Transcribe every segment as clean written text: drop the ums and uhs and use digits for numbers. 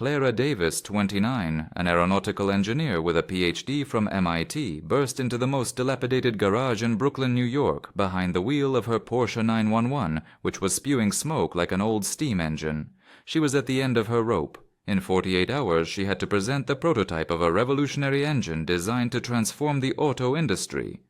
Clara Davis, 29, an aeronautical engineer with a PhD from MIT, burst into the most dilapidated garage in Brooklyn, New York, behind the wheel of her Porsche 911, which was spewing smoke like an old steam engine. She was at the end of her rope. In 48 hours, she had to present the prototype of a revolutionary engine designed to transform the auto industry.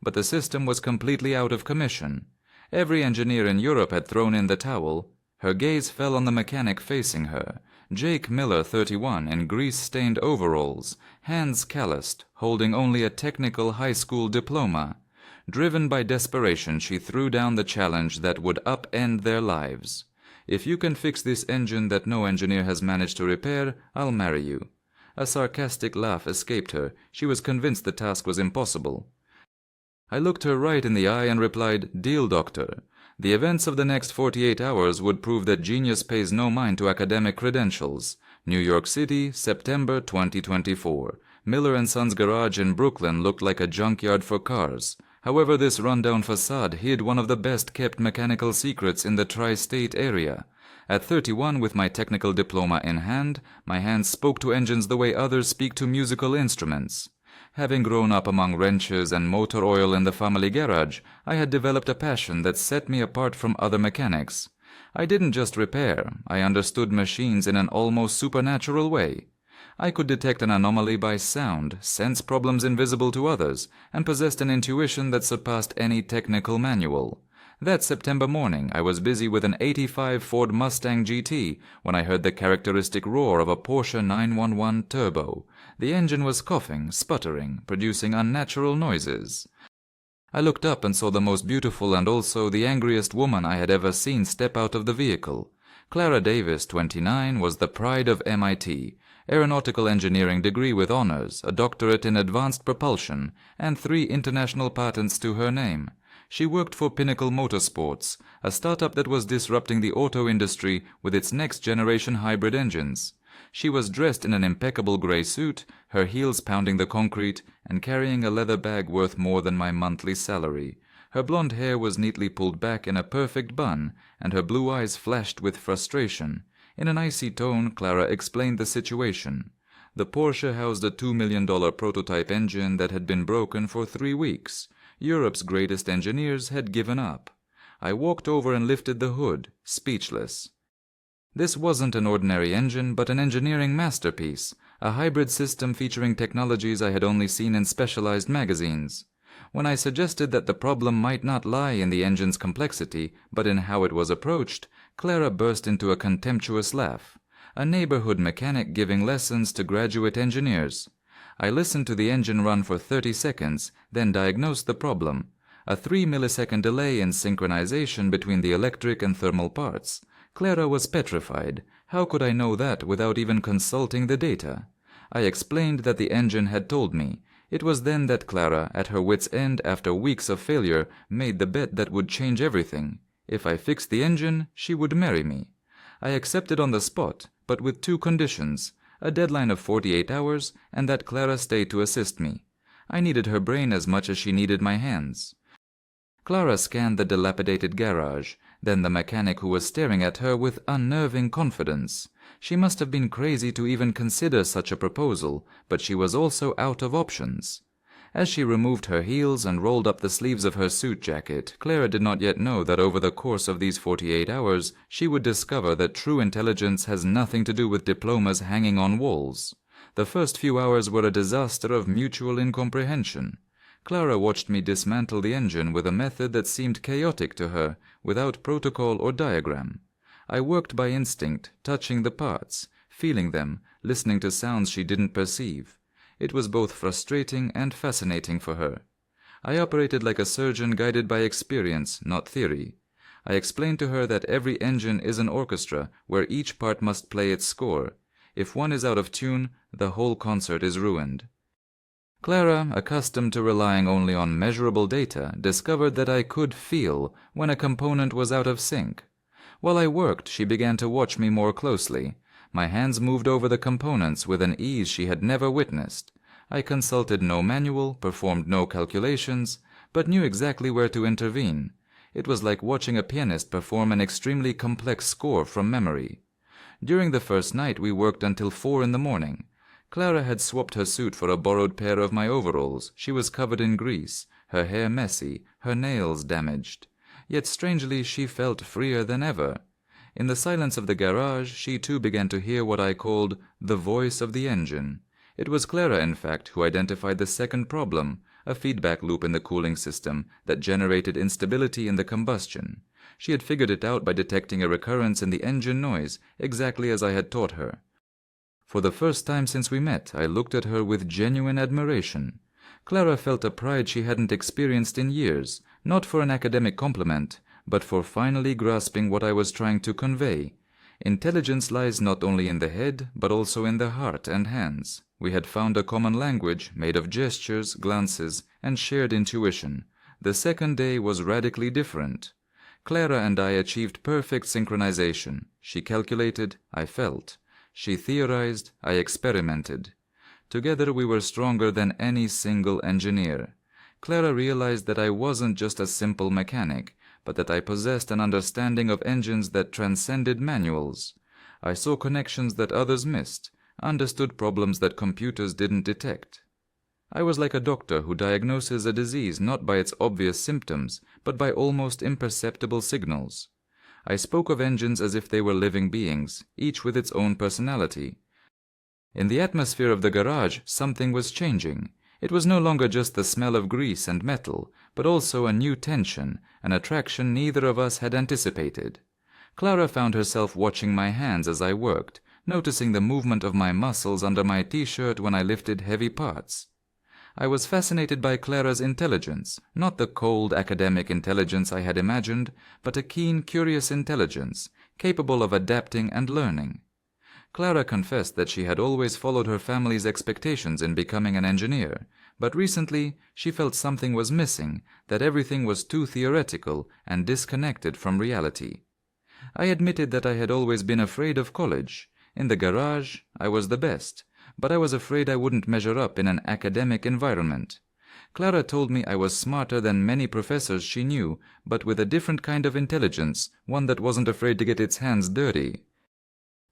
But the system was completely out of commission. Every engineer in Europe had thrown in the towel. Her gaze fell on the mechanic facing her, Jake Miller, 31, in grease-stained overalls, hands calloused, holding only a technical high school diploma. Driven by desperation, she threw down the challenge that would upend their lives. "If you can fix this engine that no engineer has managed to repair, I'll marry you." A sarcastic laugh escaped her. She was convinced the task was impossible. I looked her right in the eye and replied, "Deal, doctor." The events of the next 48 hours would prove that genius pays no mind to academic credentials. New York City, September 2024. Miller & Sons garage in Brooklyn looked like a junkyard for cars. However, this rundown facade hid one of the best-kept mechanical secrets in the tri-state area. At 31, with my technical diploma in hand, my hands spoke to engines the way others speak to musical instruments. Having grown up among wrenches and motor oil in the family garage, I had developed a passion that set me apart from other mechanics. I didn't just repair, I understood machines in an almost supernatural way. I could detect an anomaly by sound, sense problems invisible to others, and possessed an intuition that surpassed any technical manual. That September morning, I was busy with an '85 Ford Mustang GT when I heard the characteristic roar of a Porsche 911 Turbo. The engine was coughing, sputtering, producing unnatural noises. I looked up and saw the most beautiful and also the angriest woman I had ever seen step out of the vehicle. Clara Davis, 29, was the pride of MIT, aeronautical engineering degree with honors, a doctorate in advanced propulsion, and 3 international patents to her name. She worked for Pinnacle Motorsports, a startup that was disrupting the auto industry with its next-generation hybrid engines. She was dressed in an impeccable gray suit, her heels pounding the concrete, and carrying a leather bag worth more than my monthly salary. Her blonde hair was neatly pulled back in a perfect bun, and her blue eyes flashed with frustration. In an icy tone, Clara explained the situation. The Porsche housed a $2 million prototype engine that had been broken for 3 weeks. Europe's greatest engineers had given up. I walked over and lifted the hood, speechless. This wasn't an ordinary engine, but an engineering masterpiece, a hybrid system featuring technologies I had only seen in specialized magazines. When I suggested that the problem might not lie in the engine's complexity, but in how it was approached, Clara burst into a contemptuous laugh. A neighborhood mechanic giving lessons to graduate engineers. I listened to the engine run for 30 seconds, then diagnosed the problem. A 3-millisecond delay in synchronization between the electric and thermal parts. Clara was petrified. How could I know that without even consulting the data? I explained that the engine had told me. It was then that Clara, at her wit's end after weeks of failure, made the bet that would change everything. If I fixed the engine, she would marry me. I accepted on the spot, but with 2 conditions. A deadline of 48 hours, and that Clara stay to assist me. I needed her brain as much as she needed my hands. Clara scanned the dilapidated garage, then the mechanic who was staring at her with unnerving confidence. She must have been crazy to even consider such a proposal, but she was also out of options. As she removed her heels and rolled up the sleeves of her suit jacket, Clara did not yet know that over the course of these 48 hours, she would discover that true intelligence has nothing to do with diplomas hanging on walls. The first few hours were a disaster of mutual incomprehension. Clara watched me dismantle the engine with a method that seemed chaotic to her, without protocol or diagram. I worked by instinct, touching the parts, feeling them, listening to sounds she didn't perceive. It was both frustrating and fascinating for her. I operated like a surgeon guided by experience, not theory. I explained to her that every engine is an orchestra where each part must play its score. If one is out of tune, the whole concert is ruined. Clara, accustomed to relying only on measurable data, discovered that I could feel when a component was out of sync. While I worked, she began to watch me more closely. My hands moved over the components with an ease she had never witnessed. I consulted no manual, performed no calculations, but knew exactly where to intervene. It was like watching a pianist perform an extremely complex score from memory. During the first night we worked until 4 in the morning. Clara had swapped her suit for a borrowed pair of my overalls. She was covered in grease, her hair messy, her nails damaged. Yet strangely she felt freer than ever. In the silence of the garage she too began to hear what I called the voice of the engine. It was Clara, in fact, who identified the second problem, a feedback loop in the cooling system that generated instability in the combustion. She had figured it out by detecting a recurrence in the engine noise, exactly as I had taught her. For the first time since we met, I looked at her with genuine admiration. Clara felt a pride she hadn't experienced in years, not for an academic compliment, but for finally grasping what I was trying to convey. Intelligence lies not only in the head, but also in the heart and hands. We had found a common language made of gestures, glances, and shared intuition. The second day was radically different. Clara and I achieved perfect synchronization. She calculated, I felt. She theorized, I experimented. Together we were stronger than any single engineer. Clara realized that I wasn't just a simple mechanic, but that I possessed an understanding of engines that transcended manuals. I saw connections that others missed, understood problems that computers didn't detect. I was like a doctor who diagnoses a disease not by its obvious symptoms, but by almost imperceptible signals. I spoke of engines as if they were living beings, each with its own personality. In the atmosphere of the garage, something was changing. It was no longer just the smell of grease and metal, but also a new tension, an attraction neither of us had anticipated. Clara found herself watching my hands as I worked, noticing the movement of my muscles under my t-shirt when I lifted heavy parts. I was fascinated by Clara's intelligence, not the cold academic intelligence I had imagined, but a keen, curious intelligence, capable of adapting and learning. Clara confessed that she had always followed her family's expectations in becoming an engineer, but recently she felt something was missing, that everything was too theoretical and disconnected from reality. I admitted that I had always been afraid of college. In the garage, I was the best, but I was afraid I wouldn't measure up in an academic environment. Clara told me I was smarter than many professors she knew, but with a different kind of intelligence, one that wasn't afraid to get its hands dirty.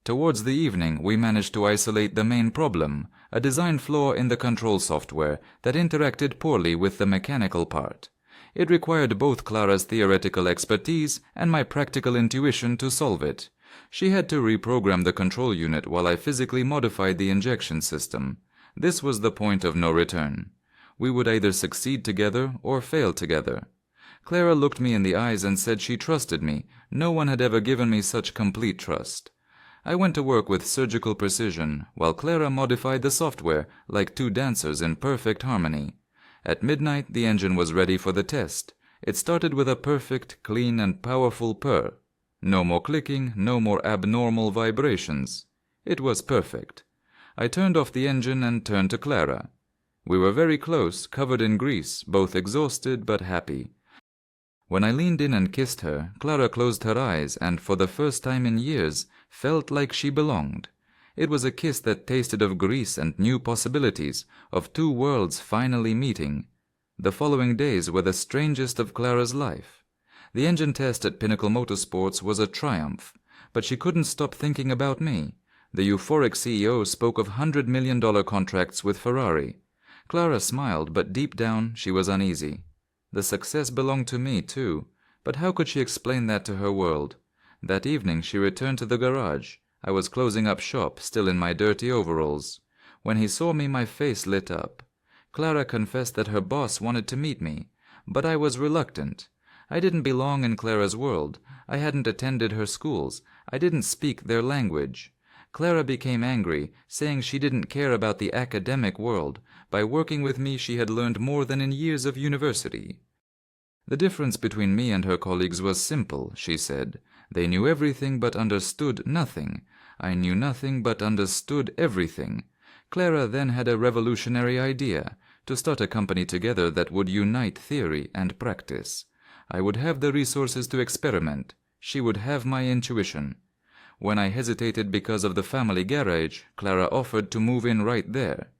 Towards the evening, we managed to isolate the main problem, a design flaw in the control software that interacted poorly with the mechanical part. It required both Clara's theoretical expertise and my practical intuition to solve it. She had to reprogram the control unit while I physically modified the injection system. This was the point of no return. We would either succeed together or fail together. Clara looked me in the eyes and said she trusted me. No one had ever given me such complete trust. I went to work with surgical precision, while Clara modified the software like two dancers in perfect harmony. At midnight, the engine was ready for the test. It started with a perfect, clean, and powerful purr. No more clicking, no more abnormal vibrations. It was perfect. I turned off the engine and turned to Clara. We were very close, covered in grease, both exhausted but happy. When I leaned in and kissed her, Clara closed her eyes and, for the first time in years, felt like she belonged. It was a kiss that tasted of grease and new possibilities, of two worlds finally meeting. The following days were the strangest of Clara's life. The engine test at Pinnacle Motorsports was a triumph, but she couldn't stop thinking about me. The euphoric CEO spoke of $100 million contracts with Ferrari. Clara smiled, but deep down she was uneasy. The success belonged to me, too, but how could she explain that to her world? That evening she returned to the garage. I was closing up shop, still in my dirty overalls. When he saw me, my face lit up. Clara confessed that her boss wanted to meet me, but I was reluctant. I didn't belong in Clara's world. I hadn't attended her schools. I didn't speak their language. Clara became angry, saying she didn't care about the academic world. By working with me, she had learned more than in years of university. The difference between me and her colleagues was simple, she said. They knew everything but understood nothing. I knew nothing but understood everything. Clara then had a revolutionary idea, to start a company together that would unite theory and practice. I would have the resources to experiment. She would have my intuition. When I hesitated because of the family garage, Clara offered to move in right there.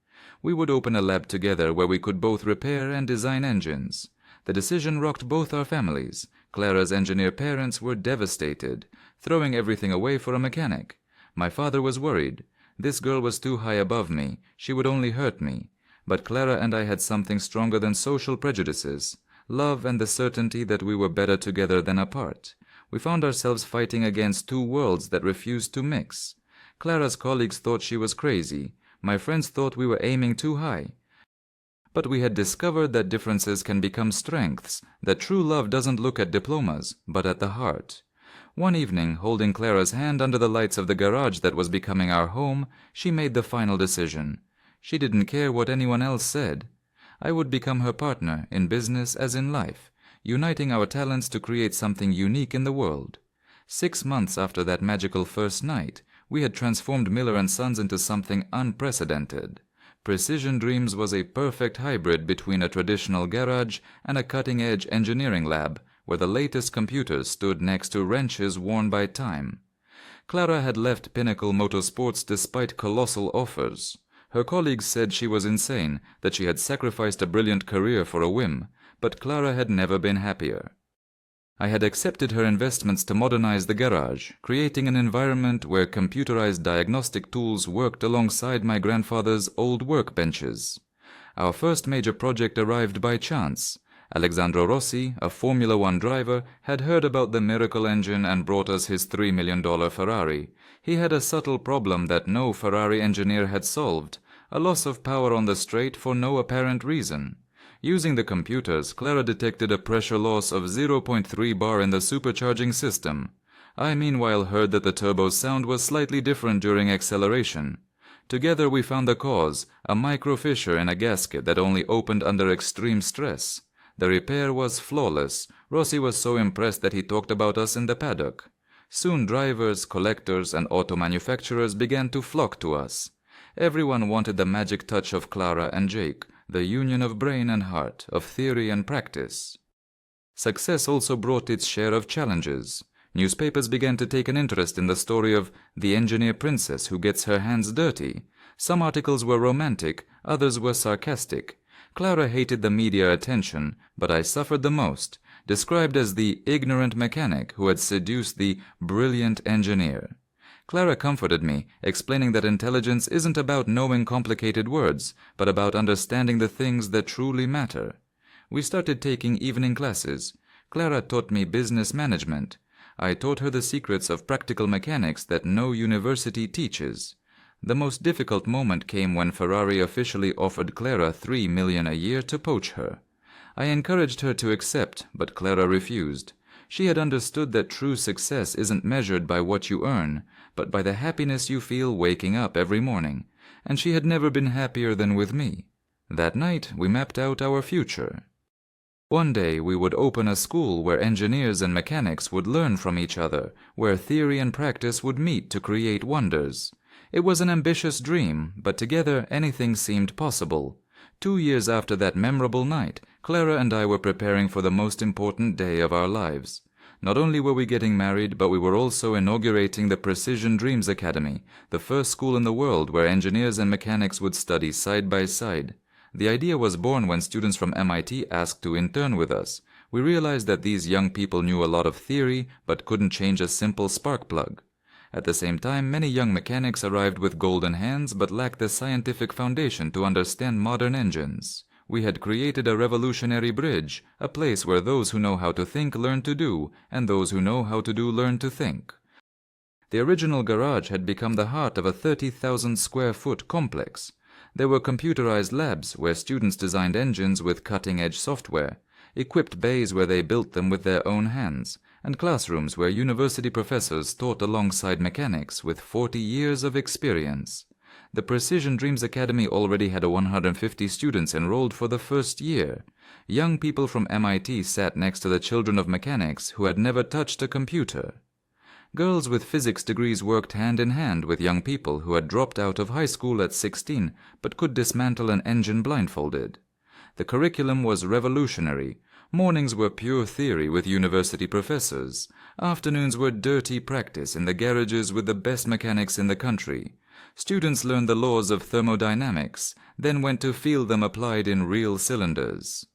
We would open a lab together where we could both repair and design engines. The decision rocked both our families. Clara's engineer parents were devastated, throwing everything away for a mechanic. My father was worried. This girl was too high above me. She would only hurt me. But Clara and I had something stronger than social prejudices: love and the certainty that we were better together than apart. We found ourselves fighting against two worlds that refused to mix. Clara's colleagues thought she was crazy. My friends thought we were aiming too high. But we had discovered that differences can become strengths, that true love doesn't look at diplomas, but at the heart. One evening, holding Clara's hand under the lights of the garage that was becoming our home, she made the final decision. She didn't care what anyone else said. I would become her partner, in business as in life, uniting our talents to create something unique in the world. 6 months after that magical first night, we had transformed Miller & Sons into something unprecedented. Precision Dreams was a perfect hybrid between a traditional garage and a cutting-edge engineering lab, where the latest computers stood next to wrenches worn by time. Clara had left Pinnacle Motorsports despite colossal offers. Her colleagues said she was insane, that she had sacrificed a brilliant career for a whim, but Clara had never been happier. I had accepted her investments to modernize the garage, creating an environment where computerized diagnostic tools worked alongside my grandfather's old workbenches. Our first major project arrived by chance. Alessandro Rossi, a Formula One driver, had heard about the miracle engine and brought us his $3 million Ferrari. He had a subtle problem that no Ferrari engineer had solved: a loss of power on the straight for no apparent reason. Using the computers, Clara detected a pressure loss of 0.3 bar in the supercharging system. I meanwhile heard that the turbo's sound was slightly different during acceleration. Together we found the cause: a micro fissure in a gasket that only opened under extreme stress. The repair was flawless. Rossi was so impressed that he talked about us in the paddock. Soon drivers, collectors, and auto manufacturers began to flock to us. Everyone wanted the magic touch of Clara and Jake, the union of brain and heart, of theory and practice. Success also brought its share of challenges. Newspapers began to take an interest in the story of the engineer princess who gets her hands dirty. Some articles were romantic, others were sarcastic. Clara hated the media attention, but I suffered the most, described as the ignorant mechanic who had seduced the brilliant engineer. Clara comforted me, explaining that intelligence isn't about knowing complicated words, but about understanding the things that truly matter. We started taking evening classes. Clara taught me business management. I taught her the secrets of practical mechanics that no university teaches. The most difficult moment came when Ferrari officially offered Clara $3 million a year to poach her. I encouraged her to accept, but Clara refused. She had understood that true success isn't measured by what you earn, but by the happiness you feel waking up every morning, and she had never been happier than with me. That night we mapped out our future. One day we would open a school where engineers and mechanics would learn from each other, where theory and practice would meet to create wonders. It was an ambitious dream, but together anything seemed possible. 2 years after that memorable night, Clara and I were preparing for the most important day of our lives. Not only were we getting married, but we were also inaugurating the Precision Dreams Academy, the first school in the world where engineers and mechanics would study side by side. The idea was born when students from MIT asked to intern with us. We realized that these young people knew a lot of theory, but couldn't change a simple spark plug. At the same time, many young mechanics arrived with golden hands but lacked the scientific foundation to understand modern engines. We had created a revolutionary bridge, a place where those who know how to think learn to do, and those who know how to do learn to think. The original garage had become the heart of a 30,000 square foot complex. There were computerized labs where students designed engines with cutting-edge software, equipped bays where they built them with their own hands, and classrooms where university professors taught alongside mechanics with 40 years of experience. The Precision Dreams Academy already had 150 students enrolled for the first year. Young people from MIT sat next to the children of mechanics who had never touched a computer. Girls with physics degrees worked hand in hand with young people who had dropped out of high school at 16 but could dismantle an engine blindfolded. The curriculum was revolutionary. Mornings were pure theory with university professors. Afternoons were dirty practice in the garages with the best mechanics in the country. Students learned the laws of thermodynamics, then went to feel them applied in real cylinders.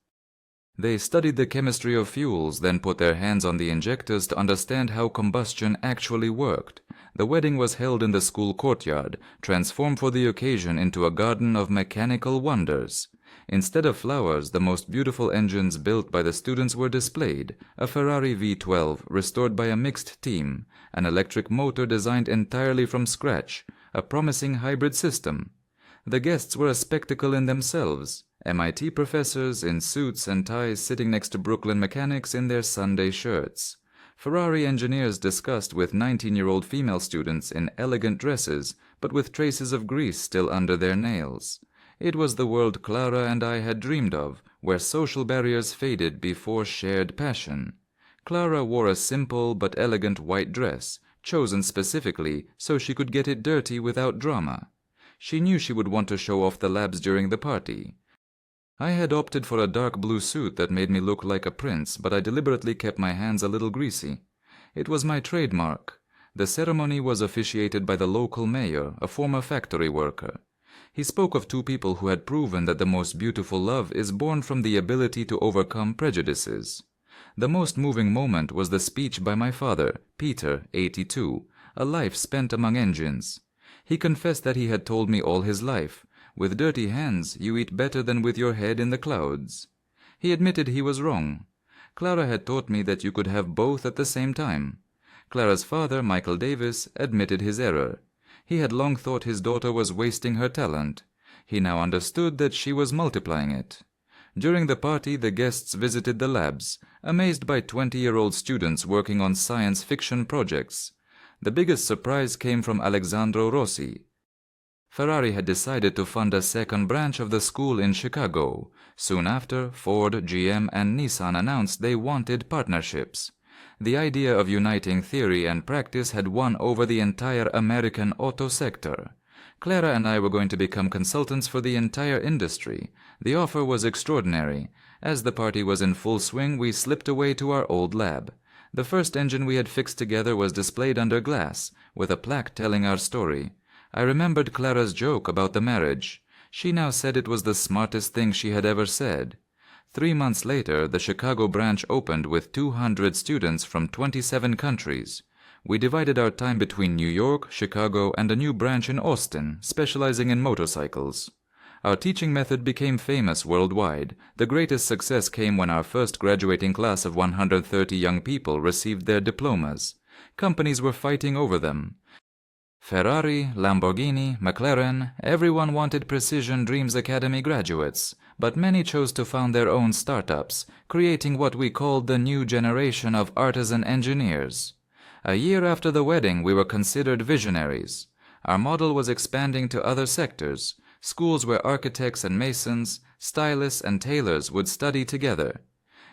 They studied the chemistry of fuels, then put their hands on the injectors to understand how combustion actually worked. The wedding was held in the school courtyard, transformed for the occasion into a garden of mechanical wonders. Instead of flowers, the most beautiful engines built by the students were displayed: a Ferrari V12 restored by a mixed team, an electric motor designed entirely from scratch, a promising hybrid system. The guests were a spectacle in themselves. MIT professors in suits and ties sitting next to Brooklyn mechanics in their Sunday shirts. Ferrari engineers discussed with 19-year-old female students in elegant dresses, but with traces of grease still under their nails. It was the world Clara and I had dreamed of, where social barriers faded before shared passion. Clara wore a simple but elegant white dress, chosen specifically so she could get it dirty without drama. She knew she would want to show off the labs during the party. I had opted for a dark blue suit that made me look like a prince, but I deliberately kept my hands a little greasy. It was my trademark. The ceremony was officiated by the local mayor, a former factory worker. He spoke of two people who had proven that the most beautiful love is born from the ability to overcome prejudices. The most moving moment was the speech by my father, Peter, 82, a life spent among engines. He confessed that he had told me all his life, "With dirty hands you eat better than with your head in the clouds." He admitted he was wrong. Clara had taught me that you could have both at the same time. Clara's father, Michael Davis, admitted his error. He had long thought his daughter was wasting her talent. He now understood that she was multiplying it. During the party, the guests visited the labs, amazed by 20-year-old students working on science fiction projects. The biggest surprise came from Alexandro Rossi. Ferrari had decided to fund a second branch of the school in Chicago. Soon after, Ford, GM, and Nissan announced they wanted partnerships. The idea of uniting theory and practice had won over the entire American auto sector. Clara and I were going to become consultants for the entire industry. The offer was extraordinary. As the party was in full swing, we slipped away to our old lab. The first engine we had fixed together was displayed under glass, with a plaque telling our story. I remembered Clara's joke about the marriage. She now said it was the smartest thing she had ever said. 3 months later, the Chicago branch opened with 200 students from 27 countries. We divided our time between New York, Chicago, and a new branch in Austin, specializing in motorcycles. Our teaching method became famous worldwide. The greatest success came when our first graduating class of 130 young people received their diplomas. Companies were fighting over them. Ferrari, Lamborghini, McLaren, everyone wanted Precision Dreams Academy graduates, but many chose to found their own startups, creating what we called the new generation of artisan engineers. A year after the wedding, we were considered visionaries. Our model was expanding to other sectors, schools where architects and masons, stylists and tailors would study together.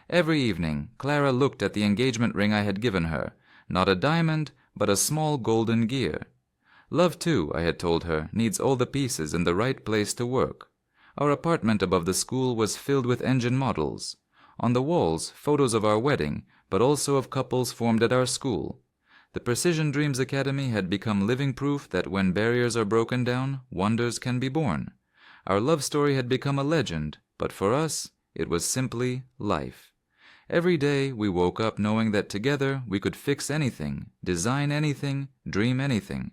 Every evening, Clara looked at the engagement ring I had given her, not a diamond, but a small golden gear. Love, too, I had told her, needs all the pieces in the right place to work. Our apartment above the school was filled with engine models. On the walls, photos of our wedding, but also of couples formed at our school. The Precision Dreams Academy had become living proof that when barriers are broken down, wonders can be born. Our love story had become a legend, but for us, it was simply life. Every day, we woke up knowing that together we could fix anything, design anything, dream anything.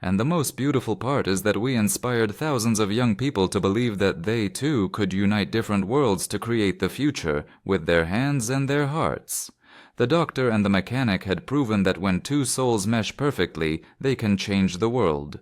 And the most beautiful part is that we inspired thousands of young people to believe that they, too, could unite different worlds to create the future with their hands and their hearts. The doctor and the mechanic had proven that when two souls mesh perfectly, they can change the world.